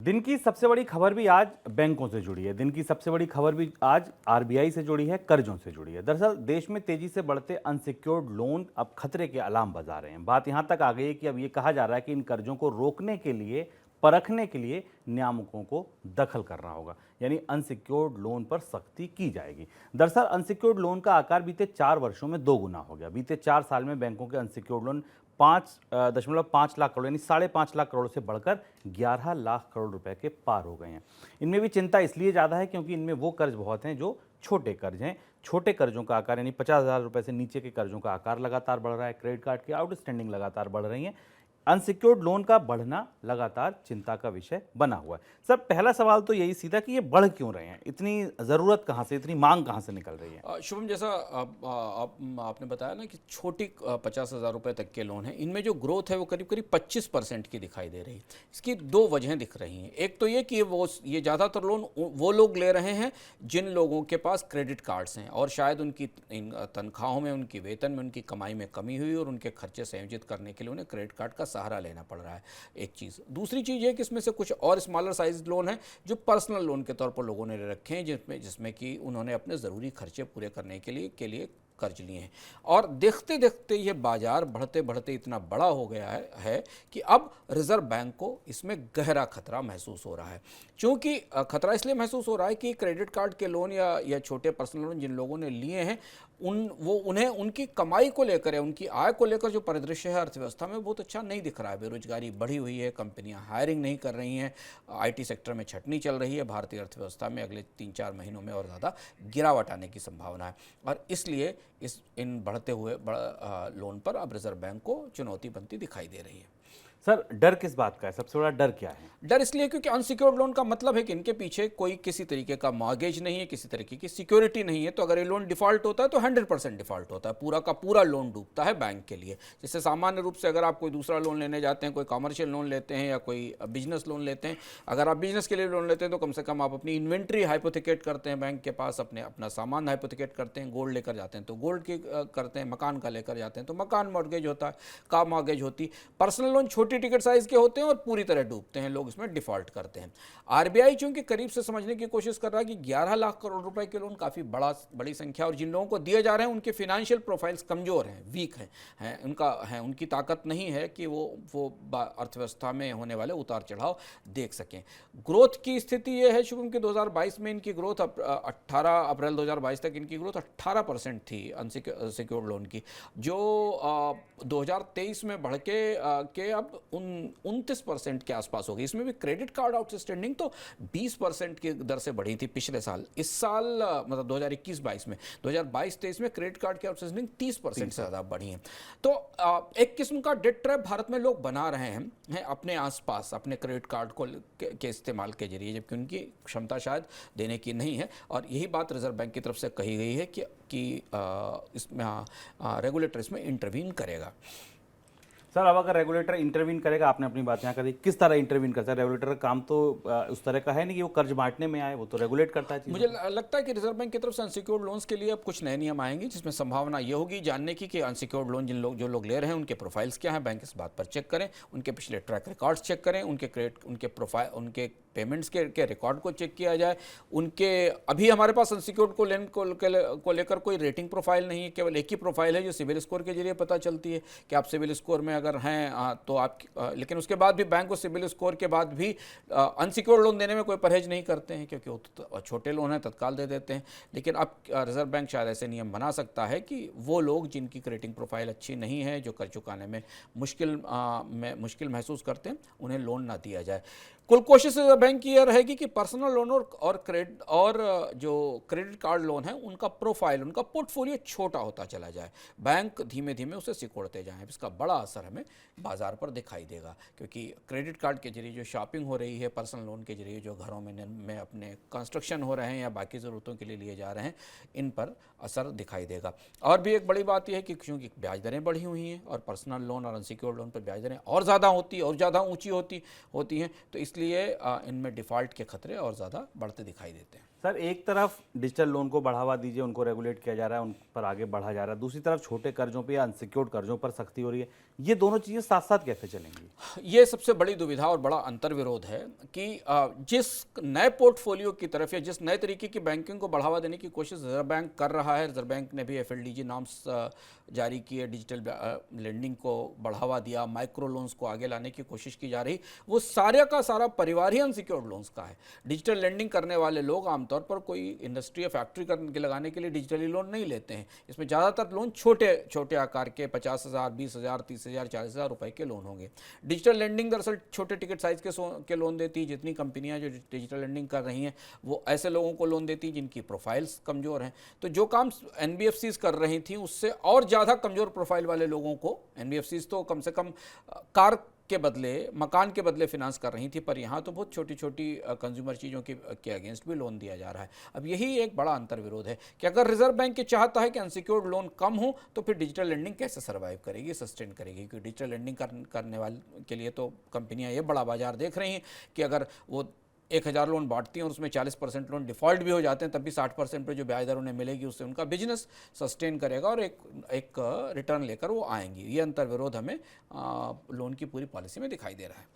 दिन की सबसे बड़ी खबर भी आज बैंकों से जुड़ी है। दिन की सबसे बड़ी खबर भी आज आरबीआई से जुड़ी है, कर्जों से जुड़ी है। दरअसल देश में तेजी से बढ़ते अनसिक्योर्ड लोन अब खतरे के अलार्म बजा रहे हैं। बात यहां तक आ गई है कि अब ये कहा जा रहा है कि इन कर्जों को रोकने के लिए, परखने के लिए नियामकों को दखल करना होगा, यानी अनसिक्योर्ड लोन पर सख्ती की जाएगी। दरअसल अनसिक्योर्ड लोन का आकार बीते 4 वर्षों में 2 गुना हो गया। बीते 4 साल में बैंकों के अनसिक्योर्ड लोन 5.5 लाख करोड़ यानी 5.5 लाख करोड़ से बढ़कर 11 लाख करोड़ रुपए के पार हो गए हैं। इनमें भी चिंता इसलिए ज़्यादा है क्योंकि इनमें वो कर्ज बहुत हैं जो छोटे कर्ज हैं। छोटे कर्जों का आकार यानी 50,000 रुपए से नीचे के कर्जों का आकार लगातार बढ़ रहा है। क्रेडिट कार्ड की आउटस्टैंडिंग लगातार बढ़ रही है। अनसिक्योर्ड लोन का बढ़ना लगातार चिंता का विषय बना हुआ है। सर, पहला सवाल तो यही सीधा कि ये बढ़ क्यों रहे हैं? इतनी ज़रूरत कहाँ से, इतनी मांग कहाँ से निकल रही है? शुभम, जैसा आपने बताया ना कि छोटी 50,000 रुपये तक के लोन हैं, इनमें जो ग्रोथ है वो करीब करीब 25% की दिखाई दे रही है। इसकी दो वजहें दिख रही हैं। एक तो ये कि ये ज़्यादातर लोन वो लोग ले रहे हैं जिन लोगों के पास क्रेडिट कार्ड्स हैं और शायद उनकी तनख्वाहों में, उनकी वेतन में, उनकी कमाई में कमी हुई और उनके खर्चे संयोजित करने के लिए उन्हें क्रेडिट कार्ड का सहारा लेना पड़ रहा है। एक चीज़। दूसरी चीज़ है कि इसमें से कुछ और स्मॉलर साइज लोन हैं जो पर्सनल लोन के तौर पर लोगों ने रखे हैं, जिसमें कि उन्होंने अपने ज़रूरी खर्चे पूरे करने के लिए कर्ज लिए हैं। और देखते देखते ये बाजार बढ़ते बढ़ते इतना बड़ा हो गया है कि अब रिजर्व बैंक को इसमें गहरा खतरा महसूस हो रहा है। क्योंकि खतरा इसलिए महसूस हो रहा है कि क्रेडिट कार्ड के लोन या छोटे पर्सनल लोन जिन लोगों ने लिए हैं उन्हें उनकी कमाई को लेकर या उनकी आय को लेकर जो परिदृश्य है अर्थव्यवस्था में बहुत अच्छा नहीं दिख रहा है। बेरोजगारी बढ़ी हुई है, कंपनियां हायरिंग नहीं कर रही हैं, आईटी सेक्टर में छटनी चल रही है। भारतीय अर्थव्यवस्था में अगले 3-4 महीनों में और ज़्यादा गिरावट आने की संभावना है और इसलिए इन बढ़ते हुए लोन पर अब रिजर्व बैंक को चुनौती बनती दिखाई दे रही है। सर, डर किस बात का है? सबसे बड़ा डर क्या है? डर इसलिए क्योंकि अनसिक्योर्ड लोन का मतलब है कि इनके पीछे कोई किसी तरीके का मॉर्गेज नहीं है, किसी तरीके की सिक्योरिटी नहीं है। तो अगर ये लोन डिफॉल्ट होता है तो 100% डिफॉल्ट होता है, पूरा का पूरा लोन डूबता है बैंक के लिए। जैसे सामान्य रूप से अगर आप कोई दूसरा लोन लेने जाते हैं, कोई कमर्शियल लोन लेते हैं या कोई बिजनेस लोन लेते हैं, अगर आप बिजनेस के लिए लोन लेते हैं तो कम से कम आप अपनी इन्वेंट्री हाइपोथिकेट करते हैं बैंक के पास, अपना सामान हाइपोथिकेट करते हैं, गोल्ड लेकर जाते हैं तो गोल्ड की करते हैं, मकान का लेकर जाते हैं तो मकान मॉर्गेज होता है, कार मॉर्गेज होती। पर्सनल लोन छोटी टिकट साइज के होते हैं और पूरी तरह डूबते हैं, लोग इसमें डिफॉल्ट करते हैं। आरबीआई चूंकि करीब से समझने की कोशिश कर रहा है कि 11 लाख करोड़ रुपए के लोन काफ़ी बड़ी संख्या और जिन लोगों को दिए जा रहे हैं उनके फाइनेंशियल प्रोफाइल्स कमज़ोर हैं, वीक हैं, उनकी ताकत नहीं है कि वो अर्थव्यवस्था में होने वाले उतार चढ़ाव देख सकें। ग्रोथ की स्थिति ये है शुभम कि 2022 में इनकी ग्रोथ 18 अप्रैल 2022 तक इनकी ग्रोथ 18% थी अनसिक्योर्ड लोन की, जो 2023 में बढ़ के अब 29% के आसपास हो गई। इसमें भी क्रेडिट कार्ड आउटस्टैंडिंग तो 20% की दर से बढ़ी थी पिछले साल। इस साल मतलब 2021-22 में, 2022-23 में क्रेडिट कार्ड की आउटस्टैंडिंग 30% से ज़्यादा बढ़ी है। तो एक किस्म का डेट ट्रैप भारत में लोग बना रहे हैं अपने आसपास अपने क्रेडिट कार्ड के इस्तेमाल के जरिए, जबकि उनकी क्षमता शायद देने की नहीं है। और यही बात रिजर्व बैंक की तरफ से कही गई है कि इसमें रेगुलेटर इसमें इंटरवीन करेगा। सर, अब अगर रेगुलेटर इंटरवीन करेगा, आपने अपनी बात यहाँ करी, किस तरह इंटरवीन करता है? रेगुलेटर का काम तो उस तरह का है नहीं कि वो कर्ज बांटने में आए, वो तो रेगुलेट करता है। मुझे लगता है कि रिजर्व बैंक की तरफ से अनसिक्योर्ड लोन्स के लिए अब कुछ नए नियम आएंगे जिसमें संभावना ये होगी जानने की कि अनसिक्योर्ड लोन जो लोग ले रहे हैं उनके प्रोफाइल्स क्या हैं। बैंक इस बात पर चेक करें, उनके पिछले ट्रैक रिकॉर्ड्स चेक करें, उनके पेमेंट्स के रिकॉर्ड को चेक किया जाए। अभी हमारे पास अनसिक्योर्ड को लेकर कोई रेटिंग प्रोफाइल नहीं है, केवल एक ही प्रोफाइल है जो सिविल स्कोर के जरिए पता चलती है कि आप सिविल स्कोर में अगर हैं तो आप, लेकिन उसके बाद भी बैंक को सिविल स्कोर के बाद भी अनसिक्योर्ड लोन देने में कोई परहेज नहीं करते हैं क्योंकि वो छोटे लोन हैं, तत्काल दे देते हैं। लेकिन अब रिजर्व बैंक शायद ऐसे नियम बना सकता है कि वो लोग जिनकी रेटिंग प्रोफाइल अच्छी नहीं है, जो कर्ज चुकाने में मुश्किल महसूस करते हैं, उन्हें लोन ना दिया जाए। कुल कोशिश रिजर्व बैंक की यह रहेगी कि पर्सनल लोन और जो क्रेडिट कार्ड लोन है उनका प्रोफाइल, उनका पोर्टफोलियो छोटा होता चला जाए। बैंक धीमे धीमे उसे सिकोड़ते जाएं। इसका बड़ा असर हमें बाजार पर दिखाई देगा क्योंकि क्रेडिट कार्ड के जरिए जो शॉपिंग हो रही है, पर्सनल लोन के जरिए जो घरों में अपने कंस्ट्रक्शन हो रहे हैं या बाकी ज़रूरतों के लिए लिए जा रहे हैं, इन पर असर दिखाई देगा। और भी एक बड़ी बात यह है कि क्योंकि ब्याज दरें बढ़ी हुई हैं और पर्सनल लोन और अनसिक्योर्ड लोन पर ब्याज दरें और ज़्यादा ऊँची होती हैं, तो इसलिए इनमें डिफ़ॉल्ट के खतरे और ज़्यादा बढ़ते दिखाई देते हैं। सर एक तरफ डिजिटल लोन को बढ़ावा दीजिए, उनको रेगुलेट किया जा रहा है, उन पर आगे बढ़ा जा रहा है, दूसरी तरफ छोटे कर्जों पे या अनसिक्योर्ड कर्जों पर सख्ती हो रही है। ये दोनों चीज़ें साथ साथ कैसे चलेंगी? ये सबसे बड़ी दुविधा और बड़ा अंतर्विरोध है कि जिस नए पोर्टफोलियो की तरफ या जिस नए तरीके की बैंकिंग को बढ़ावा देने की कोशिश रिजर्व बैंक कर रहा है, रिजर्व बैंक ने भी एफएलडीजी नॉर्म्स जारी किए, डिजिटल लेंडिंग को बढ़ावा दिया, माइक्रो लोन्स को आगे लाने की कोशिश की जा रही, वो सारे का सारा परिवार ही अनसिक्योर्ड लोन्स का है। डिजिटल लेंडिंग करने वाले लोग आमतौर पर कोई इंडस्ट्री या फैक्ट्री करने लगाने के लिए डिजिटली लोन नहीं लेते हैं। इसमें ज़्यादातर लोन छोटे छोटे आकार के 50,000, 20,000, 30,000, 40,000 रुपए के लोन होंगे। डिजिटल लेंडिंग दरअसल छोटे टिकट साइज के लोन देती है। जितनी कंपनियां जो डिजिटल लेंडिंग कर रही हैं वो ऐसे लोगों को लोन देती हैं जिनकी प्रोफाइल्स कमज़ोर हैं। तो जो काम एनबीएफसीज कर रही थी उससे और ज़्यादा कमज़ोर प्रोफाइल वाले लोगों को, एनबीएफसीज तो कम से कम कार के बदले, मकान के बदले फिनांस कर रही थी, पर यहाँ तो बहुत छोटी छोटी कंज्यूमर चीज़ों के अगेंस्ट भी लोन दिया जा रहा है। अब यही एक बड़ा अंतर्विरोध है कि अगर रिजर्व बैंक ये चाहता है कि अनसिक्योर्ड लोन कम हो तो फिर डिजिटल लेंडिंग कैसे सर्वाइव करेगी, सस्टेन करेगी? क्योंकि डिजिटल लेंडिंग करने वाले के लिए तो कंपनियां ये बड़ा बाजार देख रही हैं कि अगर वो 1,000 लोन बांटती हैं और उसमें 40% लोन डिफ़ॉल्ट भी हो जाते हैं, तब भी 60% पे जो ब्याज दर उन्हें मिलेगी उससे उनका बिजनेस सस्टेन करेगा और एक रिटर्न लेकर वो आएंगी। ये अंतर्विरोध हमें लोन की पूरी पॉलिसी में दिखाई दे रहा है।